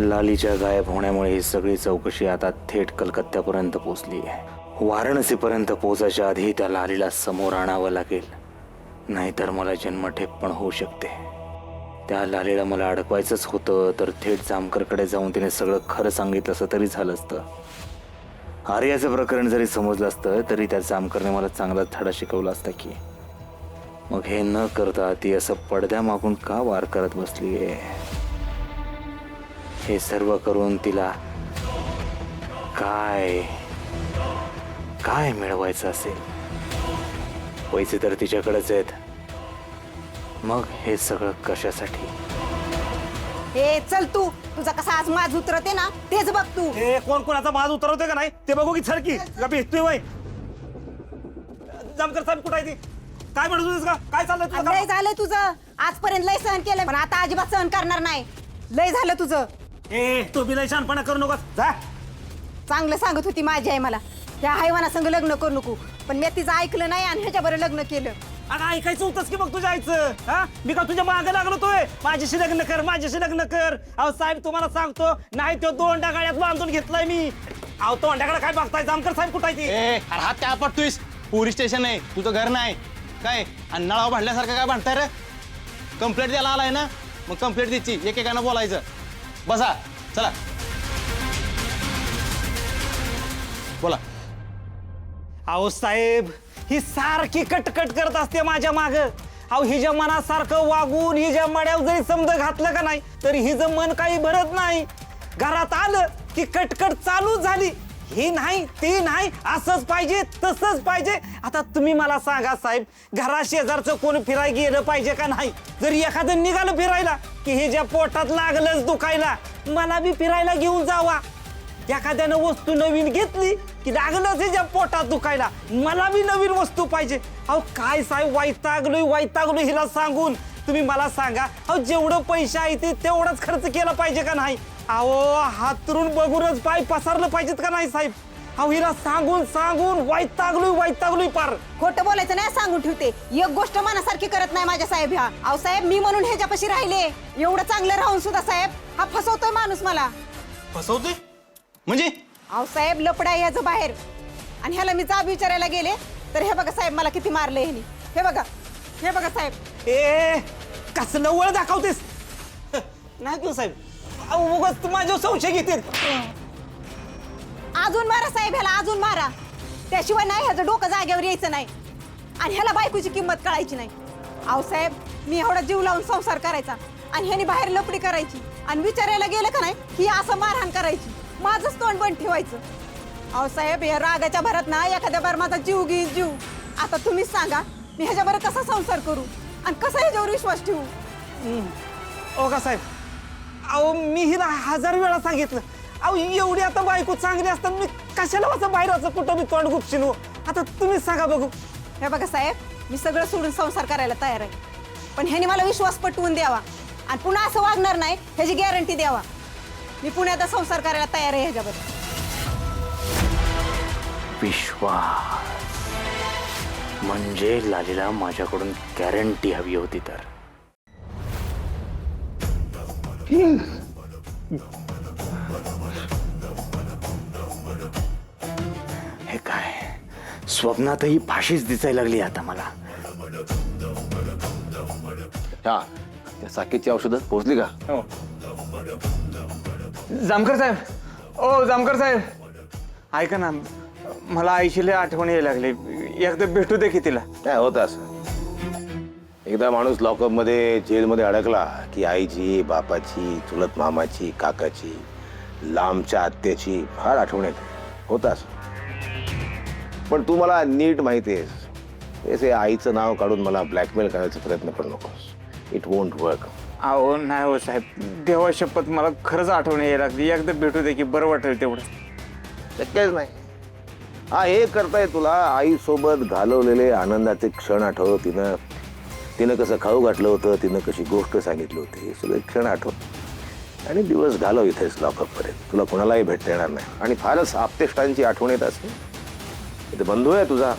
लालीच्या गायब होण्यामुळे ही सगळी चौकशी आता थेट कलकत्त्यापर्यंत पोहोचली आहे। वाराणसीपर्यंत पोहोचायच्या आधी त्या लालीला समोर आणावं लागेल, नाहीतर मला जन्मठेप पण होऊ शकते। त्या लालीला मला अडकवायचंच होतं तर थेट जामकरकडे जाऊन तिने सगळं खरं सांगितलं असं तरी झालं असतं। आर्याचं प्रकरण जरी समजलं असतं तरी त्या जामकरने मला चांगला धडा शिकवला असता की। मग हे न करता ती असं पडद्यामागून का वार करत बसलीये? हे सर्व करून तिला काय काय मिळवायचं असेल? पैसे तर तिच्याकडेच आहेत, मग हे सगळं कशासाठी? ए चल तू, तुझा कसा आज माज उतरते ना तेच बघ तू। हे कोण कोणाचा माज उतरवते का नाही ते बघू की छडकी का भेटतोय वय। जामकर साहेब कुठे आहे ती? काय म्हणत होतीस का? काय चाललंय तुझं? लय झालंय तुझं, आजपर्यंत लय सहन केलंय पण आता अजिबात सहन करणार नाही। लय झालं तुझं। ए तू बी लय शहाणपणा करू नकोस, जा। चांगलं सांगत होती माझी आई मला, त्या हैवाना संग लग्न करू नको, पण मी तिचं ऐकलं नाही आणि ह्याच्याबरोबर लग्न केलं। अगं ऐकायचं होतंस की मग तुझ्या आईचं? हा मी का तुझ्या मागे लागलो तोय? माझ्याशी लग्न कर, माझ्याशी लग्न कर। अहो साहेब तुम्हाला सांगतो नाही, तो 2 डागाळ्यात बांधून घेतलाय मी। अहो तो अंड्याकडे काय बघताय? जामकर साहेब कुठे आहे ती? अरे हात काय पडतोयस? पोलीस स्टेशन आहे, तुझं घर नाही काय? आणि नळावर भांडल्यासारखं काय भांडताय रे? कंप्लेंट द्यायला आलाय ना, मग कंप्लेंट द्यायची, एकेकानं बोलायचं। बसा, चला बोला। अहो साहेब ही सारखी कटकट करत असते माझ्या माग। अहो हिच्या मनासारखं वागून हिच्या मड्यावर जरी समज घातलं का नाही तरी हिचं मन काही भरत नाही। घरात आलं की कटकट चालू झाली, हे नाही ते नाही, असंच पाहिजे तसंच पाहिजे। आता तुम्ही मला सांगा साहेब, घरा शेजारचं कोण फिरायला गेलं पाहिजे का नाही? जर एखादं निघालं फिरायला की हिच्या पोटात लागलंच दुखायला, मला बी फिरायला घेऊन जावा। एखाद्यानं वस्तू नवीन घेतली की लागलंच हिच्या पोटात दुखायला, मला बी नवीन वस्तू पाहिजे। अहो काय साहेब वैतागलोय हिला सांगून। तुम्ही मला सांगा, अहो जेवढं पैसे आहे ते तेवढंच खर्च केला पाहिजे का नाही? अहो हातरून बघूनच पाय पसरलं पाहिजेत का नाही साहेब? अहो हिला सांगून सांगून वैतागलोय पार। खोटं बोलायचं नाही सांगून ठेवते, एक गोष्ट मनासारखी करत नाही माझ्या साहेब ह्या। अहो साहेब मी म्हणून ह्याच्यापाशी राहिले, एवढं चांगलं राहून सुद्धा साहेब हा फसवतोय माणूस मला। फसवतोय म्हणजे? अहो साहेब लपडा याचं बाहेर, आणि ह्याला मी जाब विचारायला गेले तर हे बघा साहेब मला किती मारले ह्यानी। हे बघा साहेब। ए कसलं वळ दाखवतेस? नाही किंवा साहेब, अहो उगाच माझ्यावर संशय घेतील। अजून मारा साहेब ह्याला, अजून मारा, त्याशिवाय नाही ह्याचं डोकं जागेवर यायचं नाही आणि ह्याला बायकोची किंमत कळायची नाही। अहो साहेब मी एवढा जीव लावून संसार करायचा आणि ह्यानी बाहेर लपडी करायची आणि विचारायला गेलं का नाही ही असं मारहाण करायची, माझंच तोंड बंद ठेवायचं। अहो साहेब या रागाच्या भरात ना एखाद्या बार माझा जीव घेईन जीव। आता तुम्हीच सांगा मी ह्याच्याबरोबर कसा संसार करू आणि कसा ह्याच्यावर विश्वास ठेवू? ओ का साहेब, अहो मी हिला 1000 वेळा सांगितलं, अहो एवढी आता बायको चांगली असताना मी कशाला वाचा बाहेरचं कुठं मी तोंड गुपशीन हो? आता तुम्हीच सांगा बघू। हे बघा साहेब मी सगळं सोडून संसार करायला तयार आहे, पण ह्याने मला विश्वास पटवून द्यावा आणि पुन्हा असं वागणार नाही ह्याची गॅरंटी द्यावा। मी पुण्यात संसार करायला तयार आहे ह्याच्याबद्दल। विश्वास म्हणजे लालीला माझ्याकडून गॅरंटी हवी होती तर? हे काय स्वप्नातही फाशीच दिसायला लागली आता मला। हा त्या साकेची औषधं पोहोचली का? हो जामकर साहेब, ओ जामकर साहेब ऐका ना, मला आईशी लय आठवण यायला लागली, एकदा भेटू दे की तिला। काय होत असं, एकदा माणूस लॉकअप मध्ये जेलमध्ये अडकला की आईची, बापाची, चुलत मामाची, काकाची, लांबच्या आत्याची फार आठवण येते, होत असं। पण तू मला नीट माहिती आहेस, ते आईचं नाव काढून मला ब्लॅकमेल करायचा प्रयत्न करू नकोस, इट वोंट वर्क। अहो नाही हो साहेब, देवा शपथ मला खरंच आठवण यायला लागली, एकदा भेटू दे की बरं वाटेल तेवढं। शक्यच नाही। हा हे करताय तुला आईसोबत घालवलेले आनंदाचे क्षण आठव, तिनं कसं खाऊ घातलं होतं, तिनं कशी गोष्ट सांगितली होती, हे सगळे क्षण आठव आणि दिवस घालव इथेच लॉकअपपर्यंत। तुला कोणालाही भेटता येणार नाही आणि फारच आप्तेष्टांची आठवण येत असते। इथे बंधू आहे तुझा,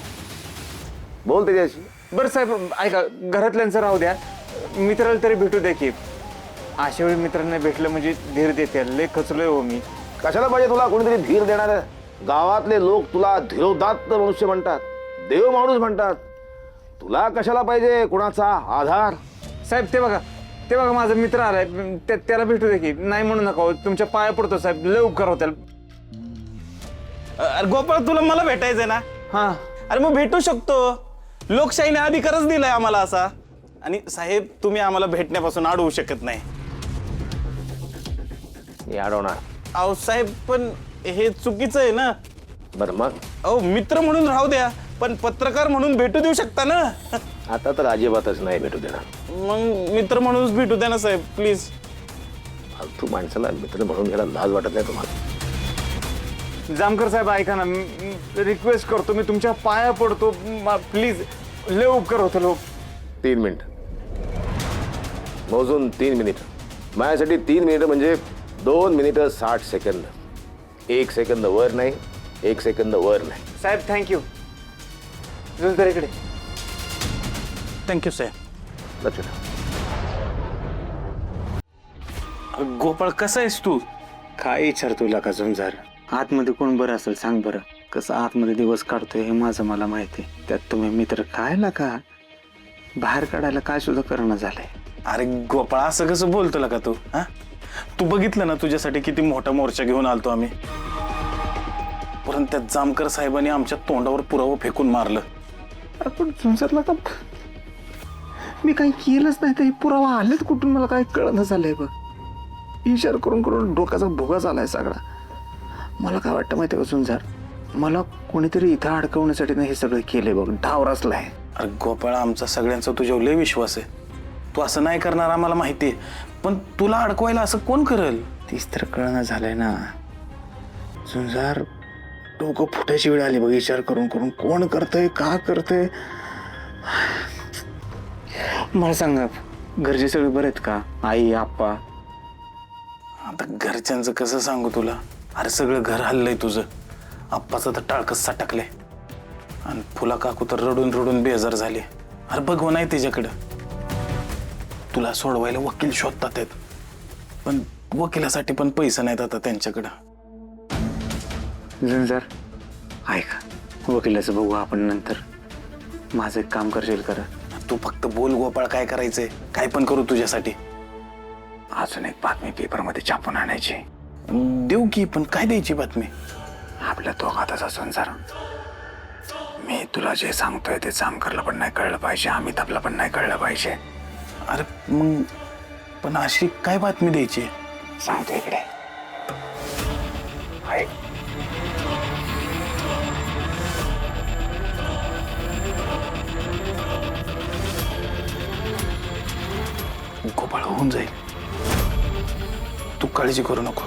बोल त्याच्याशी। बरं साहेब ऐका, घरातल्यांचं राहू द्या, मित्राला तरी भेटू द्या की। अशा वेळी मित्रांना भेटलं म्हणजे धीर देते. लय खचलोय हो मी. कशाला पाहिजे तुला कोणीतरी धीर देणार? गावातले लोक तुला धीरोदात्त मनुष्य म्हणतात, देव माणूस म्हणतात. तुला कशाला पाहिजे कुणाचा आधार? साहेब ते बघा माझा मित्र आलाय. त्याला भेटू दे की. नाही म्हणू नका हो. तुमच्या पाया पडतो साहेब. लय उपकार होतील. अरे गोपाळ, तुला मला भेटायचंय ना? हा अरे मग भेटू शकतो. लोकशाहीने अधिकारच दिलाय आम्हाला असा. आणि साहेब, तुम्ही आम्हाला भेटण्यापासून अडवू शकत नाही. मी अडवणार? अहो साहेब, पण हे चुकीचं आहे ना. बरं मग अहो, मित्र म्हणून राहू द्या, पण पत्रकार म्हणून भेटू देऊ शकता ना. आता तर अजिबातच नाही भेटू देणार. मग मित्र म्हणूनच भेटू द्या ना साहेब, प्लीज. फालतू माणसाला मित्र म्हणून घ्यायला लाज वाटत नाही तुम्हाला? जामकर साहेब ऐका ना, रिक्वेस्ट करतो. मी तुमच्या पाया पडतो प्लीज. लय उपकार होतो लोक. 3 मिनिट मोजून 3 मिनिट. माझ्यासाठी 3 मिनिट म्हणजे 2 मिनिटं 60 सेकंद. 1 सेकंद वर नाही, 1 सेकंद वर नाही. साहेब थँक्यू. जुलतर इकडे. थँक्यू साहेब. लक्ष ठेवा. अरे गोपाळ, कसा आहेस तू? काय विचार तुला का झुंजार? आतमध्ये कोण बरं असेल सांग बरं. कसं आतमध्ये दिवस काढतोय हे माझं मला माहिती. त्यात तुम्ही मित्र खायला का बाहेर काढायला काय सुद्धा करणं झालंय. अरे गोपाळ, असं कसं बोलतो का तू? हा, तू बघितलं ना तुझ्यासाठी किती मोठा मोर्चा घेऊन आलतो आम्ही. परंतु त्या जामकर साहेबांनी आमच्या तोंडावर पुरावं फेकून मारलं. अरे पण झुंजारला का मी काही केलंच नाही तर पुरावा आलेत कुठून मला काय कळणं झालंय बघ. विचार करून करून डोक्याचा भुगा झालाय सगळा. मला काय वाटतं माहिती का झुंजार, मला कोणीतरी इथं अडकवण्यासाठी हे सगळं केलंय बघ. डाव रचलाय. अरे गोपाळ, आमचा सगळ्यांचा तुझ्यावर लय विश्वास आहे. तू असं नाही करणार आम्हाला माहिती आहे, पण तुला अडकवायला असं कोण करेल? तीच तर कळणं झालंय ना झुंजार. डोकं फुटायची वेळ आली बघ विचार करून करून. कोण करतंय, का करतंय. मला सांगा, घरचे सगळे बरे आहेत का? आई आप्पा? आता घरच्यांचं कसं सांगू तुला? अरे सगळं घर हल्लंय तुझं. आप्पाचं तर टाळकच सटकलंय आणि फुला काकू तर रडून रडून बेजार झाली. अरे बघ नाही तिच्याकडं. तुला सोडवायला वकील शोधतात आहेत, पण वकिलासाठी पण पैसे नाहीत आता त्यांच्याकडं. झुंजार ऐका, वकिलाचं बघू आपण नंतर. माझं एक काम करशील करा? तू फक्त बोल गोपाळ, काय करायचंय काय पण करू तुझ्यासाठी. अजून एक बातमी पेपरमध्ये छापून आणायची. देऊ की, पण काय द्यायची बातमी? आपल्या दोघातच झुंजार. मी तुला जे सांगतोय ते जामकरला पण नाही कळलं पाहिजे, अमिताभला पण नाही कळलं पाहिजे. अरे मग पण अशी काय बातमी द्यायची? सांगतो इकडे ऐक. गोपाळ, होऊन जाईल. तू काळजी करू नको.